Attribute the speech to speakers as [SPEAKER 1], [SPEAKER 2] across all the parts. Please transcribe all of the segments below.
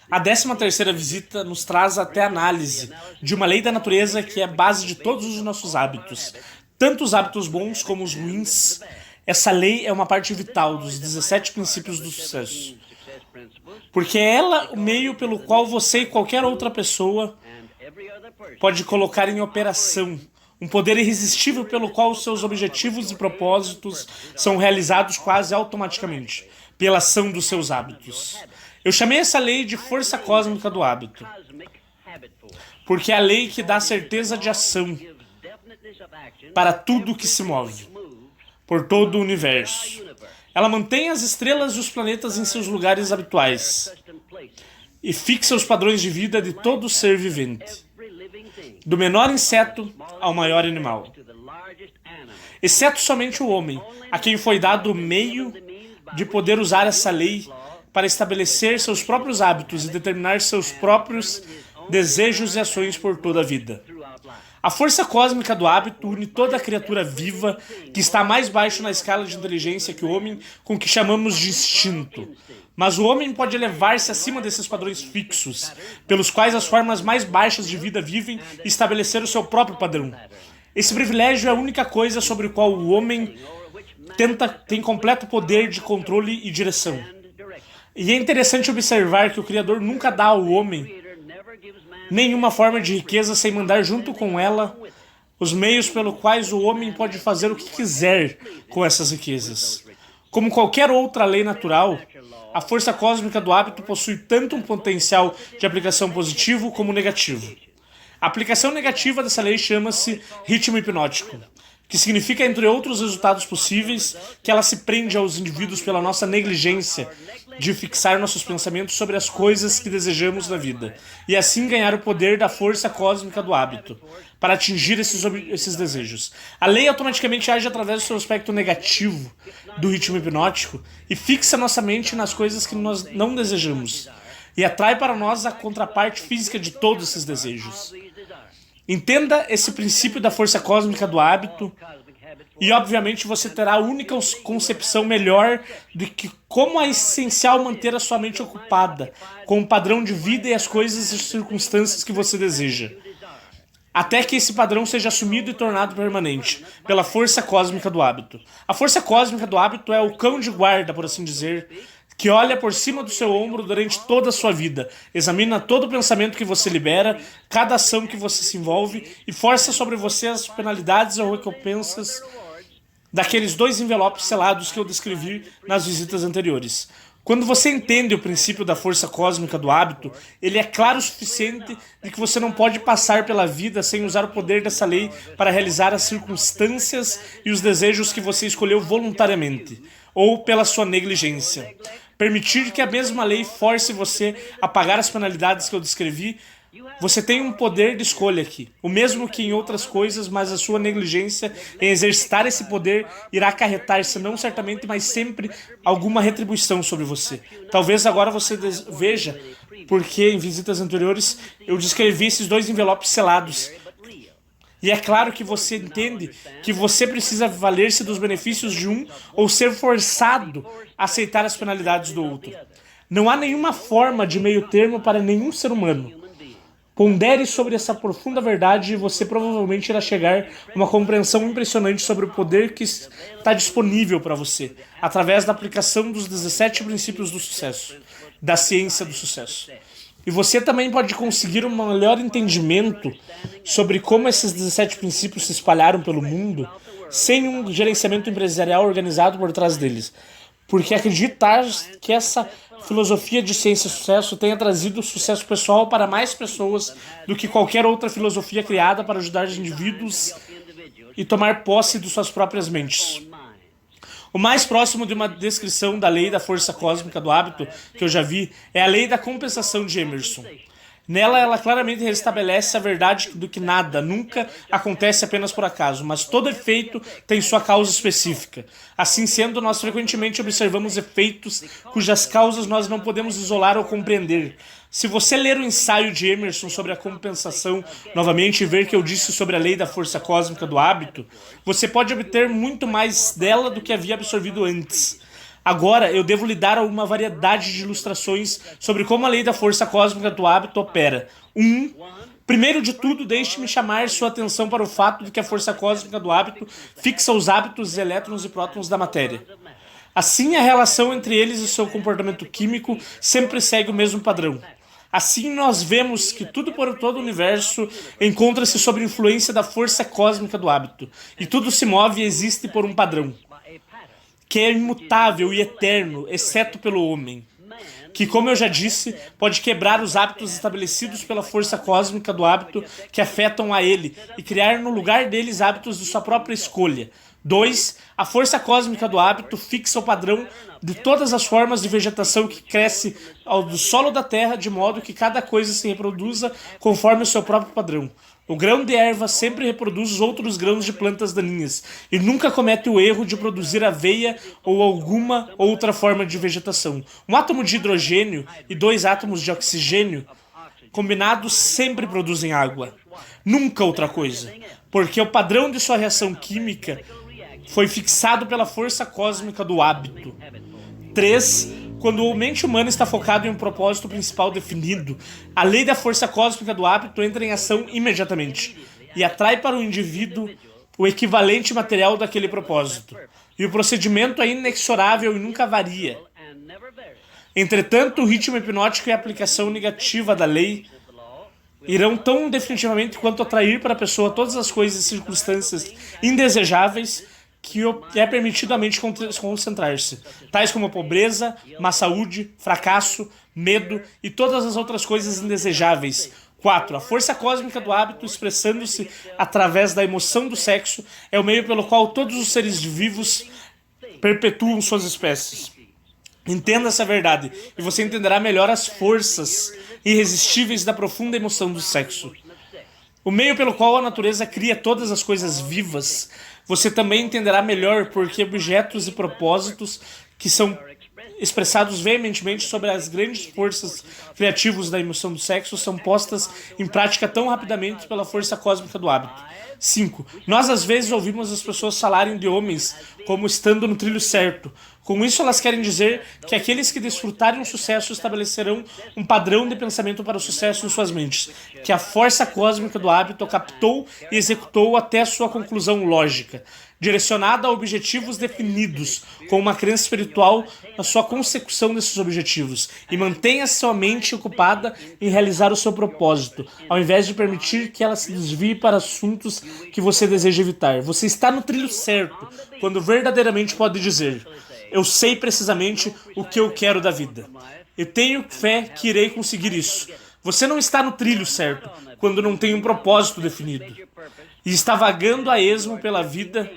[SPEAKER 1] A 13ª visita nos traz até a análise de uma lei da natureza que é base de todos os nossos hábitos, tanto os hábitos bons como os ruins. Essa lei é uma parte vital dos 17 princípios do sucesso, porque é ela o meio pelo qual você e qualquer outra pessoa pode colocar em operação um poder irresistível pelo qual os seus objetivos e propósitos são realizados quase automaticamente, pela ação dos seus hábitos. Eu chamei essa lei de força cósmica do hábito, porque é a lei que dá certeza de ação para tudo que se move, por todo o universo. Ela mantém as estrelas e os planetas em seus lugares habituais e fixa os padrões de vida de todo ser vivente, do menor inseto ao maior animal, exceto somente o homem, a quem foi dado o meio de poder usar essa lei para estabelecer seus próprios hábitos e determinar seus próprios desejos e ações por toda a vida. A força cósmica do hábito une toda criatura viva que está mais baixo na escala de inteligência que o homem, com o que chamamos de instinto. Mas o homem pode elevar-se acima desses padrões fixos, pelos quais as formas mais baixas de vida vivem, e estabelecer o seu próprio padrão. Esse privilégio é a única coisa sobre o qual o homem tem completo poder de controle e direção. E é interessante observar que o Criador nunca dá ao homem nenhuma forma de riqueza sem mandar junto com ela os meios pelos quais o homem pode fazer o que quiser com essas riquezas. Como qualquer outra lei natural, a força cósmica do hábito possui tanto um potencial de aplicação positivo como negativo. A aplicação negativa dessa lei chama-se ritmo hipnótico, que significa, entre outros resultados possíveis, que ela se prende aos indivíduos pela nossa negligência de fixar nossos pensamentos sobre as coisas que desejamos na vida, e assim ganhar o poder da força cósmica do hábito, para atingir esses desejos. A lei automaticamente age através do seu aspecto negativo do ritmo hipnótico e fixa nossa mente nas coisas que nós não desejamos, e atrai para nós a contraparte física de todos esses desejos. Entenda esse princípio da força cósmica do hábito e, obviamente, você terá a única concepção melhor de que como é essencial manter a sua mente ocupada com o padrão de vida e as coisas e circunstâncias que você deseja, até que esse padrão seja assumido e tornado permanente pela força cósmica do hábito. A força cósmica do hábito é o cão de guarda, por assim dizer, que olha por cima do seu ombro durante toda a sua vida, examina todo o pensamento que você libera, cada ação que você se envolve e força sobre você as penalidades ou recompensas daqueles 2 envelopes selados que eu descrevi nas visitas anteriores. Quando você entende o princípio da força cósmica do hábito, ele é claro o suficiente de que você não pode passar pela vida sem usar o poder dessa lei para realizar as circunstâncias e os desejos que você escolheu voluntariamente, ou pela sua negligência. Permitir que a mesma lei force você a pagar as penalidades que eu descrevi. Você tem um poder de escolha aqui, o mesmo que em outras coisas, mas a sua negligência em exercitar esse poder irá acarretar, se não certamente, mas sempre alguma retribuição sobre você. Talvez agora você veja porque em visitas anteriores eu descrevi esses 2 envelopes selados. E é claro que você entende que você precisa valer-se dos benefícios de um ou ser forçado a aceitar as penalidades do outro. Não há nenhuma forma de meio termo para nenhum ser humano. Pondere sobre essa profunda verdade e você provavelmente irá chegar a uma compreensão impressionante sobre o poder que está disponível para você, através da aplicação dos 17 princípios do sucesso, da ciência do sucesso. E você também pode conseguir um melhor entendimento sobre como esses 17 princípios se espalharam pelo mundo sem um gerenciamento empresarial organizado por trás deles. Porque acreditar que essa filosofia de ciência e sucesso tenha trazido sucesso pessoal para mais pessoas do que qualquer outra filosofia criada para ajudar os indivíduos e tomar posse de suas próprias mentes. O mais próximo de uma descrição da lei da força cósmica do hábito que eu já vi é a lei da compensação de Emerson. Nela, ela claramente restabelece a verdade do que nada, nunca acontece apenas por acaso, mas todo efeito tem sua causa específica. Assim sendo, nós frequentemente observamos efeitos cujas causas nós não podemos isolar ou compreender. Se você ler o ensaio de Emerson sobre a compensação novamente e ver que eu disse sobre a lei da força cósmica do hábito, você pode obter muito mais dela do que havia absorvido antes. Agora eu devo lhe dar uma variedade de ilustrações sobre como a lei da força cósmica do hábito opera. Primeiro de tudo, deixe-me chamar sua atenção para o fato de que a força cósmica do hábito fixa os hábitos, elétrons e prótons da matéria. Assim, a relação entre eles e seu comportamento químico sempre segue o mesmo padrão. Assim, nós vemos que tudo por todo o universo encontra-se sob influência da força cósmica do hábito, e tudo se move e existe por um padrão, que é imutável e eterno, exceto pelo homem, que, como eu já disse, pode quebrar os hábitos estabelecidos pela força cósmica do hábito que afetam a ele e criar no lugar deles hábitos de sua própria escolha. 2. A força cósmica do hábito fixa o padrão de todas as formas de vegetação que cresce do solo da terra, de modo que cada coisa se reproduza conforme o seu próprio padrão. O grão de erva sempre reproduz os outros grãos de plantas daninhas e nunca comete o erro de produzir aveia ou alguma outra forma de vegetação. Um átomo de hidrogênio e 2 átomos de oxigênio combinados sempre produzem água. Nunca outra coisa, porque o padrão de sua reação química foi fixado pela força cósmica do hábito. 3. Quando a mente humana está focada em um propósito principal definido, a lei da força cósmica do hábito entra em ação imediatamente e atrai para o indivíduo o equivalente material daquele propósito. E o procedimento é inexorável e nunca varia. Entretanto, o ritmo hipnótico e a aplicação negativa da lei irão tão definitivamente quanto atrair para a pessoa todas as coisas e circunstâncias indesejáveis que é permitido à mente concentrar-se, tais como a pobreza, má saúde, fracasso, medo e todas as outras coisas indesejáveis. 4. A força cósmica do hábito, expressando-se através da emoção do sexo, é o meio pelo qual todos os seres vivos perpetuam suas espécies. Entenda essa verdade, e você entenderá melhor as forças irresistíveis da profunda emoção do sexo. O meio pelo qual a natureza cria todas as coisas vivas. Você também entenderá melhor porque objetos e propósitos que são expressados veementemente sobre as grandes forças criativas da emoção do sexo são postas em prática tão rapidamente pela força cósmica do hábito. 5. Nós às vezes ouvimos as pessoas falarem de homens como estando no trilho certo. Com isso elas querem dizer que aqueles que desfrutarem o sucesso estabelecerão um padrão de pensamento para o sucesso em suas mentes, que a força cósmica do hábito captou e executou até sua conclusão lógica, direcionada a objetivos definidos, com uma crença espiritual na sua consecução desses objetivos, e mantenha sua mente ocupada em realizar o seu propósito, ao invés de permitir que ela se desvie para assuntos que você deseja evitar. Você está no trilho certo, quando verdadeiramente pode dizer: eu sei precisamente o que eu quero da vida. Eu tenho fé que irei conseguir isso. Você não está no trilho certo, quando não tem um propósito definido e está vagando a esmo pela vida.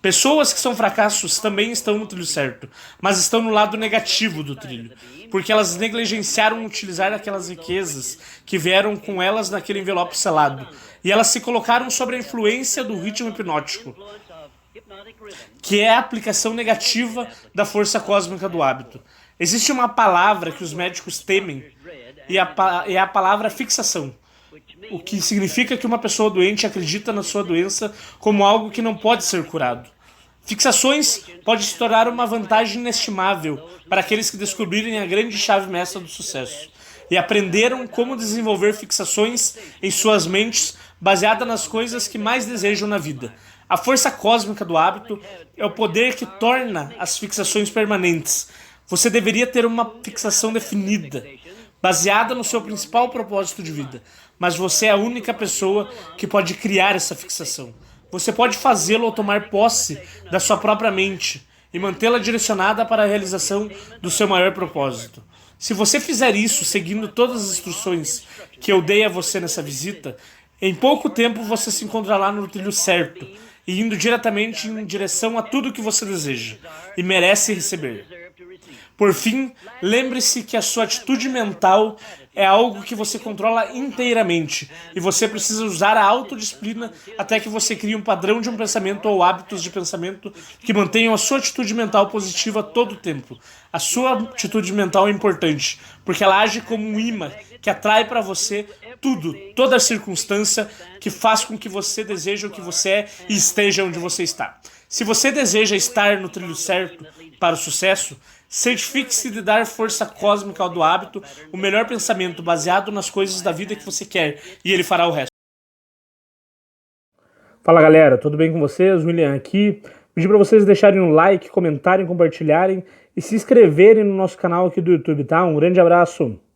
[SPEAKER 1] Pessoas que são fracassos também estão no trilho certo, mas estão no lado negativo do trilho, porque elas negligenciaram utilizar aquelas riquezas que vieram com elas naquele envelope selado, e elas se colocaram sob a influência do ritmo hipnótico, que é a aplicação negativa da força cósmica do hábito. Existe uma palavra que os médicos temem, e é a palavra fixação, o que significa que uma pessoa doente acredita na sua doença como algo que não pode ser curado. Fixações pode se tornar uma vantagem inestimável para aqueles que descobrirem a grande chave mestra do sucesso e aprenderam como desenvolver fixações em suas mentes baseada nas coisas que mais desejam na vida. A força cósmica do hábito é o poder que torna as fixações permanentes. Você deveria ter uma fixação definida, baseada no seu principal propósito de vida, mas você é a única pessoa que pode criar essa fixação. Você pode fazê-lo ao tomar posse da sua própria mente e mantê-la direcionada para a realização do seu maior propósito. Se você fizer isso seguindo todas as instruções que eu dei a você nessa visita, em pouco tempo você se encontrará no trilho certo e indo diretamente em direção a tudo que você deseja e merece receber. Por fim, lembre-se que a sua atitude mental é algo que você controla inteiramente e você precisa usar a autodisciplina até que você crie um padrão de um pensamento ou hábitos de pensamento que mantenham a sua atitude mental positiva todo o tempo. A sua atitude mental é importante, porque ela age como um imã que atrai para você tudo, toda a circunstância que faz com que você deseje o que você é e esteja onde você está. Se você deseja estar no trilho certo para o sucesso, certifique-se de dar força cósmica ao do hábito, o melhor pensamento baseado nas coisas da vida que você quer, e ele fará o resto.
[SPEAKER 2] Fala galera, tudo bem com vocês? William aqui. Pedi para vocês deixarem um like, comentarem, compartilharem e se inscreverem no nosso canal aqui do YouTube, tá? Um grande abraço!